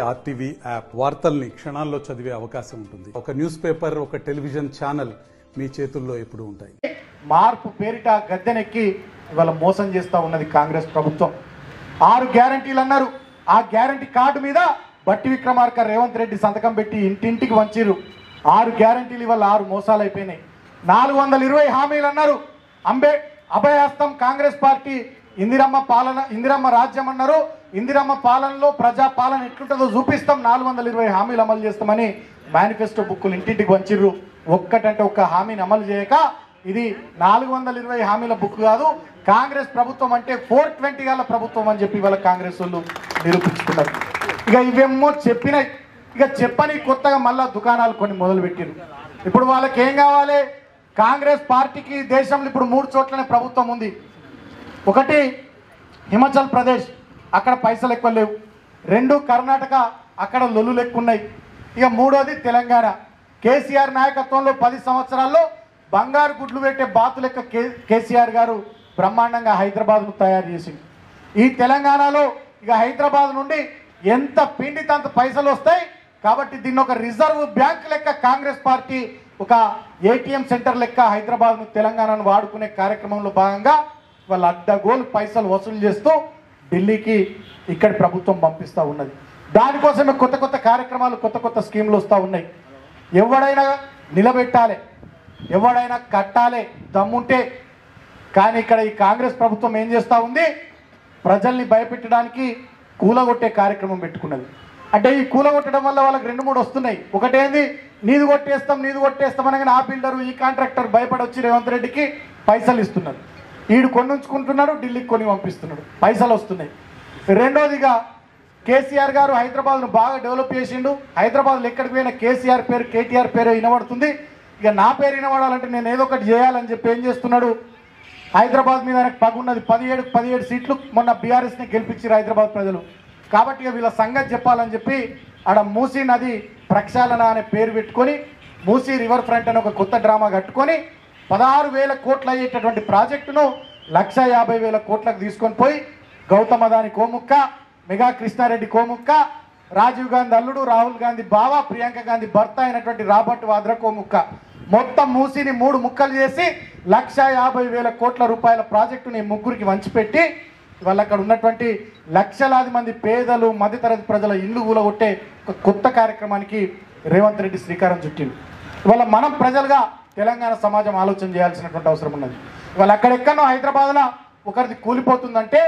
RTV app వార్తల్ని క్షణాల్లో చదివే అవకాశం ఉంటుంది. ఒక న్యూస్ పేపర్, ఒక టెలివిజన్ ఛానల్ మీ చేతుల్లో ఎప్పుడూ ఉంటాయి. మార్పు పేరిట గద్దెనెక్కి ఇవాళ మోసం చేస్తూ ఉన్నది కాంగ్రెస్ ప్రభుత్వం. 6 గ్యారంటీలు అన్నారు. ఆ గ్యారంటీ కార్డు మీద బట్టి విక్రమార్క రేవంత్ రెడ్డి సంతకం పెట్టి ఇంటింటికి వంచిరు. 6 గ్యారంటీలు ఇవాళ 6 మోసాలు అయిపోయినాయి. 420 హామీలు అన్నారు. అభయహస్తం కాంగ్రెస్ పార్టీ ఇందిరమ్మ పాలన, ఇందిరమ్మ రాజ్యం అన్నారు. ఇందిరమ్మ పాలనలో ప్రజా పాలన ఎట్లుంటుందో చూపిస్తాం, 420 హామీలు అమలు చేస్తామని మేనిఫెస్టో బుక్కులు ఇంటింటికి వంచిర్రు. ఒక్కటంటే ఒక్క హామీని అమలు చేయక ఇది 420 హామీల బుక్ కాదు, కాంగ్రెస్ ప్రభుత్వం అంటే 420 గల ప్రభుత్వం అని చెప్పి ఇవాళ కాంగ్రెస్ వాళ్ళు నిరూపించుకున్నారు. ఇక ఇవేమో చెప్పినాయి, ఇక చెప్పని కొత్తగా మళ్ళా దుకాణాలు కొన్ని మొదలుపెట్టారు. ఇప్పుడు వాళ్ళకి ఏం కావాలి? కాంగ్రెస్ పార్టీకి దేశంలో ఇప్పుడు 3 చోట్లనే ప్రభుత్వం ఉంది. ఒకటి హిమాచల్ ప్రదేశ్, అక్కడ పైసలు ఎక్కువ లేవు. 2 కర్ణాటక, అక్కడ లొల్లులు ఎక్కువ ఉన్నాయి. ఇక 3వది తెలంగాణ. కేసీఆర్ నాయకత్వంలో 10 సంవత్సరాల్లో బంగారు గుడ్లు పెట్టే బాతు లెక్క కేసీఆర్ గారు బ్రహ్మాండంగా హైదరాబాద్ను తయారు చేసింది. ఈ తెలంగాణలో ఇక హైదరాబాద్ నుండి ఎంత పిండితే అంత పైసలు వస్తాయి. కాబట్టి దీన్ని ఒక రిజర్వ్ బ్యాంక్ లెక్క కాంగ్రెస్ పార్టీ ఒక ఏటీఎం సెంటర్ లెక్క హైదరాబాద్ను, తెలంగాణను వాడుకునే కార్యక్రమంలో భాగంగా వాళ్ళ అడ్డగోలు పైసలు వసూలు చేస్తూ ఢిల్లీకి ఇక్కడి ప్రభుత్వం పంపిస్తూ ఉన్నది. దానికోసమే కొత్త కొత్త కార్యక్రమాలు, కొత్త కొత్త స్కీములు వస్తూ ఉన్నాయి. ఎవడైనా నిలబెట్టాలి, ఎవడైనా కట్టాలి దమ్ముంటే. కానీ ఇక్కడ ఈ కాంగ్రెస్ ప్రభుత్వం ఏం చేస్తూ ఉంది? ప్రజల్ని భయపెట్టడానికి కూలగొట్టే కార్యక్రమం పెట్టుకున్నది. అంటే ఈ కూలగొట్టడం వల్ల వాళ్ళకి 2-3 వస్తున్నాయి. ఒకటేంది, నీది కొట్టేస్తాం అనగానే ఆ బిల్డరు, ఈ కాంట్రాక్టర్ భయపడొచ్చి రేవంత్ రెడ్డికి పైసలు ఇస్తున్నారు. ఈడు కొన్ని ఉంచుకుంటున్నాడు, ఢిల్లీకి కొన్ని పంపిస్తున్నాడు, పైసలు వస్తున్నాయి. రెండోదిగా కేసీఆర్ గారు హైదరాబాద్ను బాగా డెవలప్ చేసిండు. హైదరాబాద్లో ఎక్కడికి పోయినా కేసీఆర్ పేరు, కేటీఆర్ పేరు వినబడుతుంది. ఇక నా పేరు వినబడాలంటే నేను ఏదో ఒకటి చేయాలని చెప్పి ఏం చేస్తున్నాడు? హైదరాబాద్ మీద ఆయనకు పగున్నది. 17 సీట్లు మొన్న బీఆర్ఎస్ని గెలిపించారు హైదరాబాద్ ప్రజలు. కాబట్టి ఇక వీళ్ళ సంగతి చెప్పాలని చెప్పి ఆడ మూసీ నది ప్రక్షాళన అనే పేరు పెట్టుకొని మూసీ రివర్ ఫ్రంట్ అని ఒక కొత్త డ్రామా కట్టుకొని 16,000 కోట్లు అయ్యేటటువంటి ప్రాజెక్టును 150,000 కోట్లకు తీసుకొని పోయి గౌతమ్ అదాని కోముక్క, మెగా కృష్ణారెడ్డి కోముక్క, రాజీవ్ గాంధీ అల్లుడు, రాహుల్ గాంధీ బావ, ప్రియాంక గాంధీ భర్త అయినటువంటి రాబర్ట్ వాద్రా కోముక్క, మొత్తం మూసీని 3 ముక్కలు చేసి 150,000 కోట్ల రూపాయల ప్రాజెక్టుని ముగ్గురికి వంచిపెట్టి వాళ్ళు అక్కడ ఉన్నటువంటి లక్షలాది మంది పేదలు, మధ్యతరగతి ప్రజల ఇల్లు కూలగొట్టే ఒక కొత్త కార్యక్రమానికి రేవంత్ రెడ్డి శ్రీకారం చుట్టిండు. ఇవాళ మనం ప్రజలుగా తెలంగాణ సమాజం ఆలోచన చేయాల్సినటువంటి అవసరం ఉన్నది. ఇవాళ అక్కడెక్కడో హైదరాబాద్లో ఒకరిది కూలిపోతుందంటే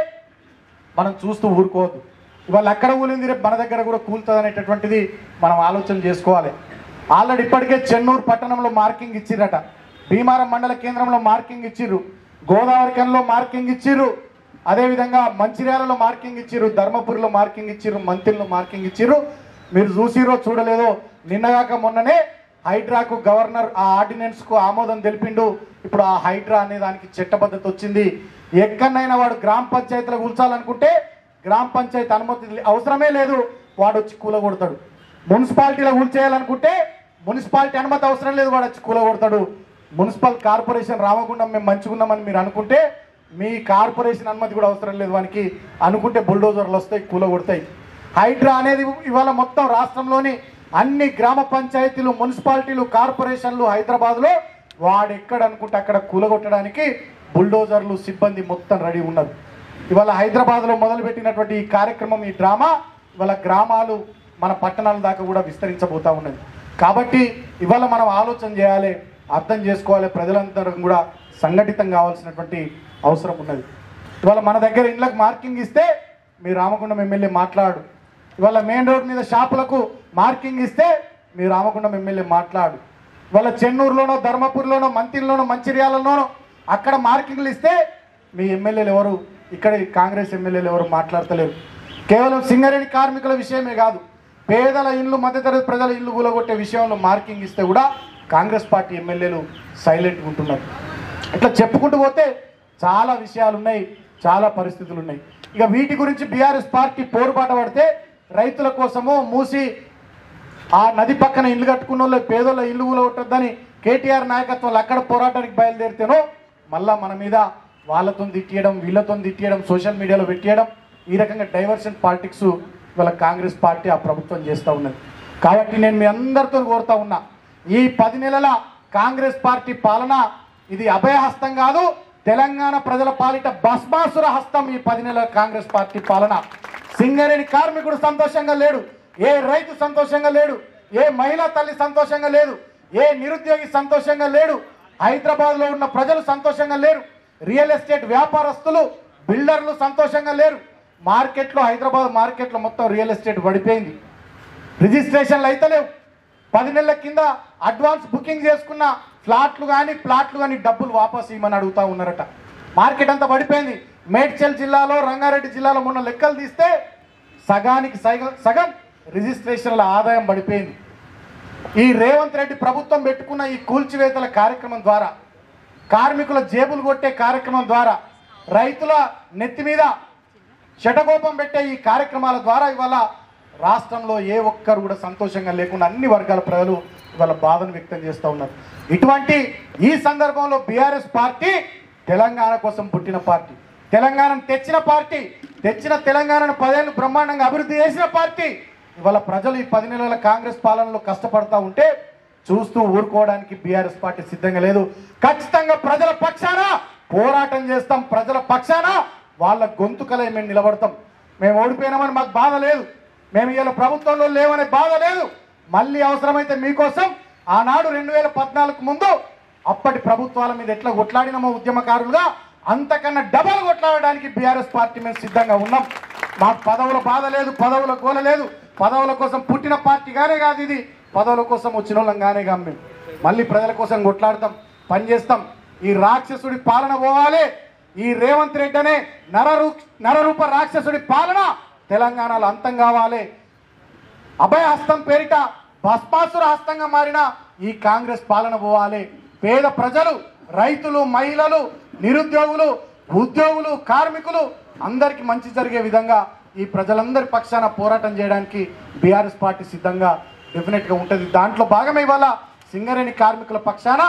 మనం చూస్తూ ఊరుకోవద్దు. ఇవాళ అక్కడ కూలింది రేపు మన దగ్గర కూడా కూలుతుంది అనేటటువంటిది మనం ఆలోచన చేసుకోవాలి. ఆల్రెడీ ఇప్పటికే చెన్నూరు పట్టణంలో మార్కింగ్ ఇచ్చిరట, భీమారం మండల కేంద్రంలో మార్కింగ్ ఇచ్చిర్రు, గోదావరికంలో మార్కింగ్ ఇచ్చిర్రు, అదేవిధంగా మంచిర్యాలలో మార్కింగ్ ఇచ్చిర్రు, ధర్మపురిలో మార్కింగ్ ఇచ్చిర్రు, మంతిల్లో మార్కింగ్ ఇచ్చిర్రు. మీరు చూసిరో చూడలేదో, నిన్నగాక మొన్ననే హైడ్రాకు గవర్నర్ ఆ ఆర్డినెన్స్కు ఆమోదం తెలిపిండు. ఇప్పుడు ఆ హైడ్రా అనే దానికి చట్టబద్ధత వచ్చింది. ఎక్కడైనా వాడు గ్రామ పంచాయతీలో కూల్చాలనుకుంటే గ్రామ పంచాయతీ అనుమతి అవసరమే లేదు, వాడు వచ్చి కూలగొడతాడు. మున్సిపాలిటీలో కూల్చేయాలనుకుంటే మున్సిపాలిటీ అనుమతి అవసరం లేదు, వాడు వచ్చి కూలగొడతాడు. మున్సిపల్ కార్పొరేషన్ రామగుండం మేము మంచుకున్నామని మీరు అనుకుంటే మీ కార్పొరేషన్ అనుమతి కూడా అవసరం లేదు వానికి. అనుకుంటే బుల్డోజర్లు వస్తాయి, కూలగొడతాయి. హైడ్రా అనేది ఇవాళ మొత్తం రాష్ట్రంలోని అన్ని గ్రామ పంచాయతీలు, మున్సిపాలిటీలు, కార్పొరేషన్లు హైదరాబాద్లో వాడు ఎక్కడ అనుకుంటే అక్కడ కూలగొట్టడానికి బుల్డోజర్లు, సిబ్బంది మొత్తం రెడీ ఉన్నారు. ఇవాళ హైదరాబాద్లో మొదలుపెట్టినటువంటి ఈ కార్యక్రమం, ఈ డ్రామా ఇవాళ గ్రామాలు, మన పట్టణాల దాకా కూడా విస్తరించబోతూ ఉన్నది. కాబట్టి ఇవాళ మనం ఆలోచన చేయాలి, అర్థం చేసుకోవాలి, ప్రజలందరం కూడా సంఘటితం కావాల్సినటువంటి అవసరం ఉన్నది. ఇవాళ మన దగ్గర ఇళ్ళకు మార్కింగ్ ఇస్తే మీ రామగుండం ఎమ్మెల్యే మాట్లాడు. ఇవాళ మెయిన్ రోడ్ మీద షాపులకు మార్కింగ్ ఇస్తే మీ రామగుండం ఎమ్మెల్యే మాట్లాడు. ఇవాళ చెన్నూరులోనో, ధర్మపురిలోనో, మంతిలోనో, మంచిర్యాలలోనో అక్కడ మార్కింగ్లు ఇస్తే మీ ఎమ్మెల్యేలు ఎవరు, ఇక్కడ కాంగ్రెస్ ఎమ్మెల్యేలు ఎవరు మాట్లాడతలేరు. కేవలం సింగరేణి కార్మికుల విషయమే కాదు, పేదల ఇల్లు, మధ్యతరగతి ప్రజల ఇల్లు కూలగొట్టే విషయంలో మార్కింగ్ ఇస్తే కూడా కాంగ్రెస్ పార్టీ ఎమ్మెల్యేలు సైలెంట్గా ఉంటున్నారు. ఇట్లా చెప్పుకుంటూ పోతే చాలా విషయాలు ఉన్నాయి, చాలా పరిస్థితులు ఉన్నాయి. ఇక వీటి గురించి బీఆర్ఎస్ పార్టీ పోరుబాట పడితే రైతుల కోసము మూసి ఆ నది పక్కన ఇల్లు కట్టుకున్న వాళ్ళు, పేదోళ్ళ ఇల్లు కూలగొట్టొద్దని కేటీఆర్ నాయకత్వంలో అక్కడ పోరాటానికి బయలుదేరితేనో మళ్ళా మన మీద వాళ్ళతో తిట్టేయడం, వీళ్ళతో తిట్టేయడం, సోషల్ మీడియాలో పెట్టేయడం, ఈ రకంగా డైవర్షన్ పాలిటిక్స్ ఇవాళ కాంగ్రెస్ పార్టీ ఆ ప్రభుత్వం చేస్తూ ఉన్నది. కాబట్టి నేను మీ అందరితో కోరుతా ఉన్నా, ఈ 10 నెలల కాంగ్రెస్ పార్టీ పాలన ఇది అభయహస్తం కాదు, తెలంగాణ ప్రజల పాలిట భస్మాసుర హస్తం. ఈ 10 నెలల కాంగ్రెస్ పార్టీ పాలన. సింగరేణి కార్మికుడు సంతోషంగా లేడు, ఏ రైతు సంతోషంగా లేడు, ఏ మహిళా తల్లి సంతోషంగా లేదు, ఏ నిరుద్యోగి సంతోషంగా లేడు, హైదరాబాద్లో ఉన్న ప్రజలు సంతోషంగా లేరు, రియల్ ఎస్టేట్ వ్యాపారస్తులు బిల్డర్లు సంతోషంగా లేరు. మార్కెట్లో హైదరాబాద్ మార్కెట్లో మొత్తం రియల్ ఎస్టేట్ పడిపోయింది, రిజిస్ట్రేషన్లు అయితే లేవు. 10 నెలల కింద అడ్వాన్స్ బుకింగ్ చేసుకున్న ప్లాట్లు కానీ డబ్బులు వాపసు ఇవ్వమని అడుగుతూ ఉన్నారట. మార్కెట్ అంతా పడిపోయింది. మేడ్చల్ జిల్లాలో, రంగారెడ్డి జిల్లాలో మొన్న లెక్కలు తీస్తే సగానికి సగం రిజిస్ట్రేషన్ల ఆదాయం పడిపోయింది. ఈ రేవంత్ రెడ్డి ప్రభుత్వం పెట్టుకున్న ఈ కూల్చివేతల కార్యక్రమం ద్వారా, కార్మికుల జేబులు కొట్టే కార్యక్రమం ద్వారా, రైతుల నెత్తి మీద శటకోపం పెట్టే ఈ కార్యక్రమాల ద్వారా ఇవాళ రాష్ట్రంలో ఏ ఒక్కరు కూడా సంతోషంగా లేకుండా అన్ని వర్గాల ప్రజలు ఇవాళ బాధను వ్యక్తం చేస్తూ ఉన్నారు. ఇటువంటి ఈ సందర్భంలో బీఆర్ఎస్ పార్టీ తెలంగాణ కోసం పుట్టిన పార్టీ, తెలంగాణను తెచ్చిన పార్టీ, తెచ్చిన తెలంగాణను 10 ఏళ్ళు బ్రహ్మాండంగా అభివృద్ధి చేసిన పార్టీ. ఇవాళ ప్రజలు ఈ 10 నెలల కాంగ్రెస్ పాలనలో కష్టపడతా ఉంటే చూస్తూ ఊరుకోవడానికి బీఆర్ఎస్ పార్టీ సిద్ధంగా లేదు. ఖచ్చితంగా ప్రజల పక్షాన పోరాటం చేస్తాం, ప్రజల పక్షాన వాళ్ళ గొంతుకలే మేము నిలబడతాం. మేము ఓడిపోయినామని మాకు బాధ లేదు, మేము ఇవాళ ప్రభుత్వంలో లేవనే బాధ లేదు. మళ్ళీ అవసరమైతే మీకోసం ఆనాడు 2014 ముందు అప్పటి ప్రభుత్వాల మీద ఎట్లా కొట్లాడినామో ఉద్యమకారులుగా అంతకన్నా డబల్ కొట్లాడడానికి బీఆర్ఎస్ పార్టీ మేము సిద్ధంగా ఉన్నాం. మాకు పదవుల బాధ లేదు, పదవుల గోల లేదు. పదవుల కోసం పుట్టిన పార్టీగానే కాదు ఇది, పదవుల కోసం వచ్చిన వాళ్ళంగానే కాదు. మేము మళ్ళీ ప్రజల కోసం కొట్లాడతాం, పనిచేస్తాం. ఈ రాక్షసుడి పాలన పోవాలి, ఈ రేవంత్ రెడ్డి అనే నరరూప రాక్షసుడి పాలన తెలంగాణలో అంతం కావాలి. అభయహస్తం పేరిట భస్మాసుర హస్తంగా మారిన ఈ కాంగ్రెస్ పాలన పోవాలి. పేద ప్రజలు, రైతులు, మహిళలు, నిరుద్యోగులు, ఉద్యోగులు, కార్మికులు అందరికీ మంచి జరిగే విధంగా ఈ ప్రజలందరి పక్షాన పోరాటం చేయడానికి బీఆర్ఎస్ పార్టీ సిద్ధంగా డెఫినెట్గా ఉంటుంది. దాంట్లో భాగమే ఇవాళ సింగరేణి కార్మికుల పక్షాన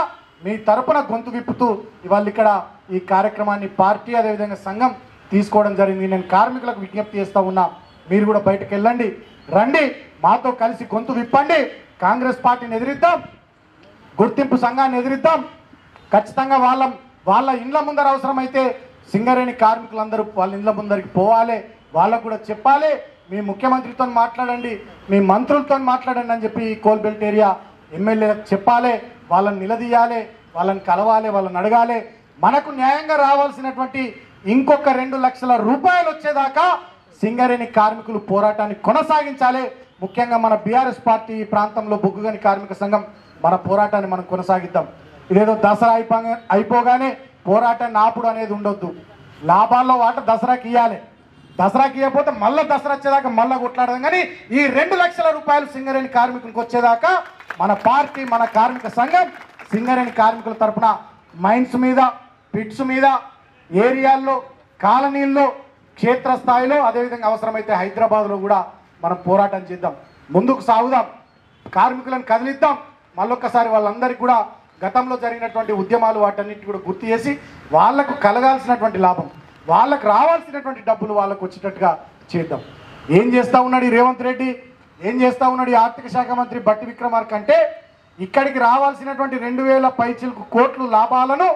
మీ తరపున గొంతు విప్పుతూ ఇవాళ ఇక్కడ ఈ కార్యక్రమాన్ని పార్టీ అదేవిధంగా సంఘం తీసుకోవడం జరిగింది. నేను కార్మికులకు విజ్ఞప్తి చేస్తూ ఉన్నా, మీరు కూడా బయటకు వెళ్ళండి, రండి, మాతో కలిసి గొంతు విప్పండి, కాంగ్రెస్ పార్టీని ఎదిరిద్దాం, గుర్తింపు సంఘాన్ని ఎదిరిద్దాం. ఖచ్చితంగా వాళ్ళ ఇండ్ల ముందర అవసరమైతే సింగరేణి కార్మికులందరూ వాళ్ళ ఇండ్ల ముందరికి పోవాలి, వాళ్ళకు కూడా చెప్పాలి. మీ ముఖ్యమంత్రితో మాట్లాడండి, మీ మంత్రులతో మాట్లాడండి అని చెప్పి కోల్బెల్ట్ ఏరియా ఎమ్మెల్యేలకు చెప్పాలి, వాళ్ళని నిలదీయాలి, వాళ్ళని కలవాలి, వాళ్ళని అడగాలి. మనకు న్యాయంగా రావాల్సినటువంటి ఇంకొక 2 లక్షల రూపాయలు వచ్చేదాకా సింగరేణి కార్మికులు పోరాటాన్ని కొనసాగించాలి. ముఖ్యంగా మన బీఆర్ఎస్ పార్టీ ఈ ప్రాంతంలో బొగ్గుగని కార్మిక సంఘం మన పోరాటాన్ని మనం కొనసాగిద్దాం. ఇదేదో దసరా అయిపోగానే పోరాటాన్ని ఆపుడు అనేది ఉండొద్దు. లాభాల్లో వాట దసరాకి ఇవ్వాలి, దసరాకి ఇవ్వకపోతే మళ్ళీ దసరా వచ్చేదాకా మళ్ళీ కొట్లాడదాం. కానీ ఈ 2 లక్షల రూపాయలు సింగరేణి కార్మికులకు వచ్చేదాకా మన పార్టీ, మన కార్మిక సంఘం సింగరేణి కార్మికుల తరఫున మైన్స్ మీద, పిట్స్ మీద, ఏరియాల్లో, కాలనీల్లో, క్షేత్రస్థాయిలో, అదేవిధంగా అవసరమైతే హైదరాబాద్లో కూడా మనం పోరాటం చేద్దాం, ముందుకు సాగుదాం, కార్మికులను కదిలిద్దాం. మళ్ళొక్కసారి వాళ్ళందరికీ కూడా గతంలో జరిగినటువంటి ఉద్యమాలు వాటన్నిటి కూడా గుర్తు చేసి వాళ్లకు కలగాల్సినటువంటి లాభం, వాళ్ళకు రావాల్సినటువంటి డబ్బులు వాళ్ళకు వచ్చేటట్టుగా చేద్దాం. ఏం చేస్తూ ఉన్నాడు ఈ రేవంత్ రెడ్డి, ఏం చేస్తూ ఉన్నాడు ఈ ఆర్థిక శాఖ మంత్రి బట్టి విక్రమార్క అంటే ఇక్కడికి రావాల్సినటువంటి 2000 పైచిలకు కోట్లు లాభాలను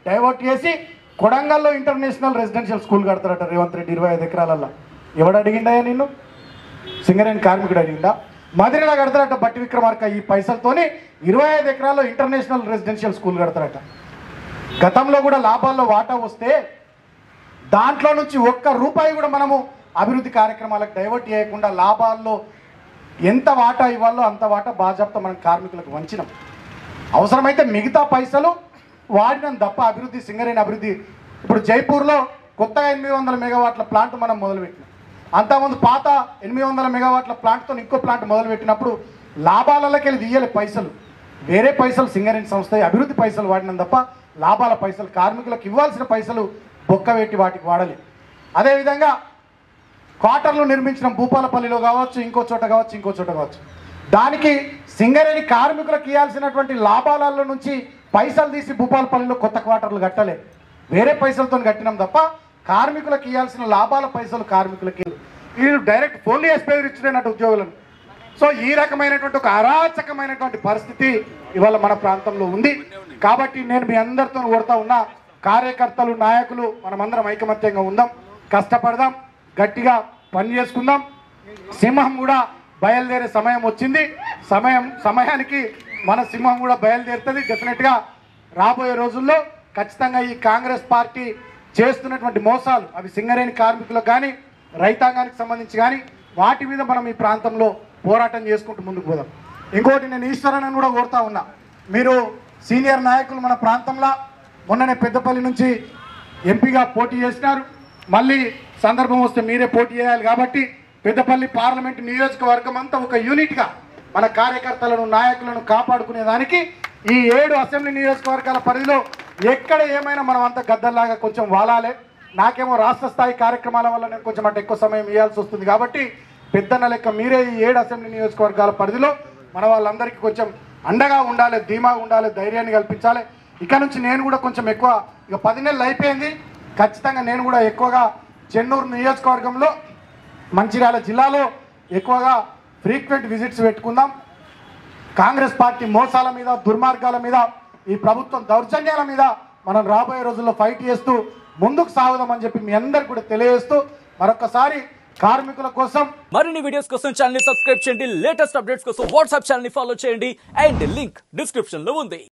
డైవర్ట్ చేసి కొడంగల్లో ఇంటర్నేషనల్ రెసిడెన్షియల్ స్కూల్ కడతారట రేవంత్ రెడ్డి 25 ఎకరాలల్లో. ఎవడు అడిగిండా నిన్ను? సింగరేణి కార్మికుడు అడిగిందా? మదిరిలో కడతారట బట్టి విక్రమార్క ఈ పైసలతోని 25 ఎకరాల్లో ఇంటర్నేషనల్ రెసిడెన్షియల్ స్కూల్ కడతారట. గతంలో కూడా లాభాల్లో వాటా వస్తే దాంట్లో నుంచి ₹1 కూడా మనము అభివృద్ధి కార్యక్రమాలకు డైవర్ట్ చేయకుండా లాభాల్లో ఎంత వాటా ఇవ్వాలో అంత వాటా బాజాప్తా మనం కార్మికులకు వంచినాం. అవసరమైతే మిగతా పైసలు వాడినం తప్ప అభివృద్ధి, సింగరేణి అభివృద్ధి. ఇప్పుడు జైపూర్లో కొత్తగా 800 మెగావాట్ల ప్లాంట్ మనం మొదలుపెట్టినాం. అంతకుముందు పాత 800 మెగావాట్ల ప్లాంట్తో ఇంకో ప్లాంట్ మొదలుపెట్టినప్పుడు లాభాలకి వెళ్ళి తీయాలి పైసలు, వేరే పైసలు సింగరేణి సంస్థ అభివృద్ధి పైసలు వాడినాం తప్ప లాభాల పైసలు, కార్మికులకు ఇవ్వాల్సిన పైసలు బొక్కబెట్టి వాటికి వాడాలి. అదేవిధంగా క్వార్టర్లు నిర్మించిన భూపాలపల్లిలో కావచ్చు, ఇంకో చోట కావచ్చు, దానికి సింగరేణి కార్మికులకు ఇవ్వాల్సినటువంటి లాభాలలో నుంచి పైసలు తీసి భూపాలపల్లిలో కొత్త క్వార్టర్లు కట్టలేదు, వేరే పైసలతో కట్టినాం తప్ప కార్మికులకు ఇవ్వాల్సిన లాభాల పైసలు కార్మికులకి. వీళ్ళు డైరెక్ట్ ఫోన్లు వేసి బెదిరించినట్టు ఉద్యోగులను. సో ఈ రకమైనటువంటి ఒక అరాచకమైనటువంటి పరిస్థితి ఇవాళ మన ప్రాంతంలో ఉంది. కాబట్టి నేను మీ అందరితో కోరుతా ఉన్నా, కార్యకర్తలు నాయకులు మనమందరం ఐకమత్యంగా ఉందాం, కష్టపడదాం, గట్టిగా పని చేసుకుందాం. సింహం కూడా బయలుదేరే సమయం వచ్చింది. సమయానికి మన సింహం కూడా బయలుదేరుతుంది. డెఫినెట్గా రాబోయే రోజుల్లో ఖచ్చితంగా ఈ కాంగ్రెస్ పార్టీ చేస్తున్నటువంటి మోసాలు, అవి సింగరేణి కార్మికులకు కానీ రైతాంగానికి సంబంధించి కానీ, వాటి మీద మనం ఈ ప్రాంతంలో పోరాటం చేసుకుంటూ ముందుకు పోదాం. ఇంకోటి నేను ఈశ్వరని కూడా కోరుతా ఉన్నా, మీరు సీనియర్ నాయకులు మన ప్రాంతంలో మొన్ననే పెద్దపల్లి నుంచి ఎంపీగా పోటీ చేసినారు. మళ్ళీ సందర్భం వస్తే మీరే పోటీ చేయాలి. కాబట్టి పెద్దపల్లి పార్లమెంటు నియోజకవర్గం అంతా ఒక యూనిట్గా మన కార్యకర్తలను నాయకులను కాపాడుకునేదానికి ఈ 7 అసెంబ్లీ నియోజకవర్గాల పరిధిలో ఎక్కడ ఏమైనా మనం అంతా గద్దల్లాగా కొంచెం వాలాలి. నాకేమో రాష్ట్ర స్థాయి కార్యక్రమాల వల్ల నేను కొంచెం అటు ఎక్కువ సమయం ఇవ్వాల్సి వస్తుంది. కాబట్టి పెద్దన్న లెక్క మీరే ఈ 7 అసెంబ్లీ నియోజకవర్గాల పరిధిలో మన వాళ్ళందరికీ కొంచెం అండగా ఉండాలి, ధీమాగా ఉండాలి, ధైర్యాన్ని కల్పించాలి. ఇక నుంచి నేను కూడా కొంచెం ఎక్కువ, ఇక 10 నెలలు అయిపోయింది, ఖచ్చితంగా నేను కూడా ఎక్కువగా చెన్నూరు నియోజకవర్గంలో మంచిర్యాల జిల్లాలో ఎక్కువగా ఫ్రీక్వెంట్ విజిట్స్ పెట్టుకుందాం. కాంగ్రెస్ పార్టీ మోసాల మీద, దుర్మార్గాల మీద, ఈ ప్రభుత్వం దౌర్జన్యాల మీద మనం రాబోయే రోజుల్లో ఫైట్ చేస్తూ ముందుకు సాగుదామని చెప్పి మీ అందరికి కూడా తెలియజేస్తూ మరొకసారి కార్మికుల కోసం మరిన్ని వీడియోస్ కోసం ఛానల్ ని సబ్స్క్రైబ్ చేయండి. లేటెస్ట్ అప్డేట్స్ కోసం వాట్సాప్ ఛానల్ ని ఫాలో చేయండి. అండ్ లింక్ డిస్క్రిప్షన్ లో ఉంది.